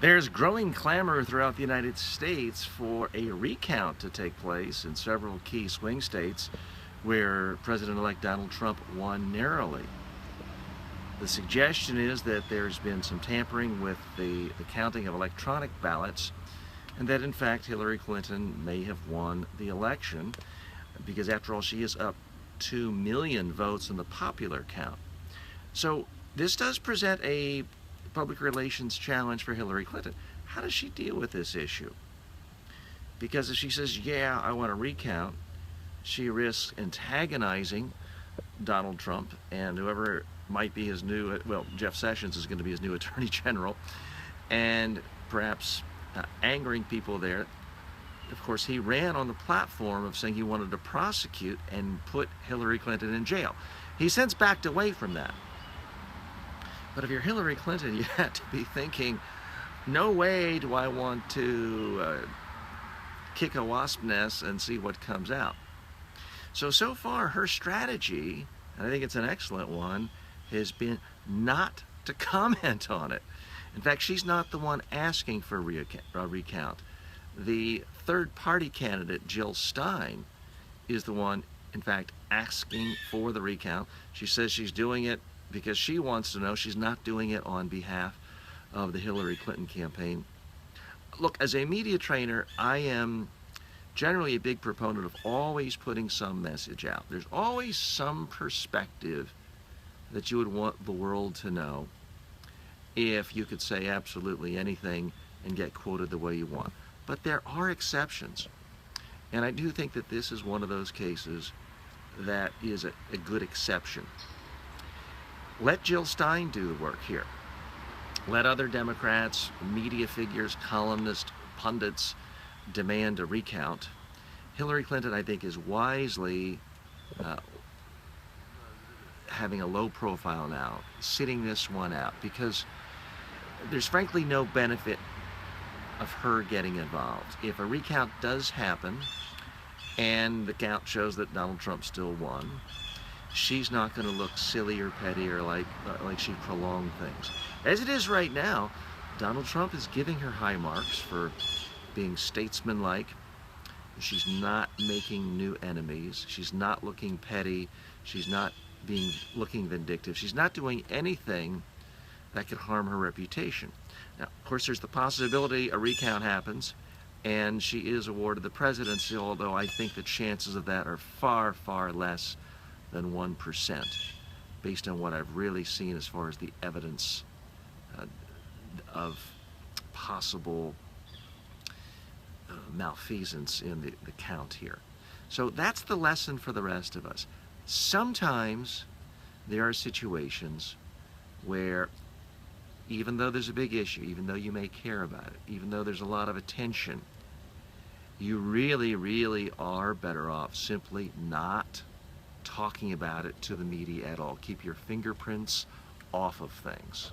There's growing clamor throughout the United States for a recount to take place in several key swing states where President-elect Donald Trump won narrowly. The suggestion is that there's been some tampering with the counting of electronic ballots, and that in fact Hillary Clinton may have won the election because after all she is up 2 million votes in the popular count. So this does present a public relations challenge for Hillary Clinton. How does she deal with this issue? Because if she says, yeah, I want to recount, she risks antagonizing Donald Trump and whoever might be his new, well, Jeff Sessions is going to be his new Attorney General, and perhaps angering people there. Of course, he ran on the platform of saying he wanted to prosecute and put Hillary Clinton in jail. He's since backed away from that. But if you're Hillary Clinton, you have to be thinking, no way do I want to kick a wasp nest and see what comes out. So far, her strategy, and I think it's an excellent one, has been not to comment on it. In fact, she's not the one asking for a recount. The third-party candidate, Jill Stein, is the one, in fact, asking for the recount. She says she's doing it because she wants to know. She's not doing it on behalf of the Hillary Clinton campaign. Look, as a media trainer, I am generally a big proponent of always putting some message out. There's always some perspective that you would want the world to know if you could say absolutely anything and get quoted the way you want. But there are exceptions. And I do think that this is one of those cases that is a good exception. Let Jill Stein do the work here. Let other Democrats, media figures, columnists, pundits demand a recount. Hillary Clinton, I think, is wisely having a low profile now, sitting this one out, because there's frankly no benefit of her getting involved. If a recount does happen and the count shows that Donald Trump still won, she's not going to look silly or petty or like she prolonged things. As it is right now, Donald Trump is giving her high marks for being statesmanlike. She's not making new enemies. She's not looking petty. She's not looking vindictive. She's not doing anything that could harm her reputation. Now, of course, there's the possibility a recount happens and she is awarded the presidency, although I think the chances of that are far, far less than 1%, based on what I've really seen as far as the evidence of possible malfeasance in the count here. So that's the lesson for the rest of us. Sometimes there are situations where even though there's a big issue, even though you may care about it, even though there's a lot of attention, you really, really are better off simply not talking about it to the media at all. Keep your fingerprints off of things.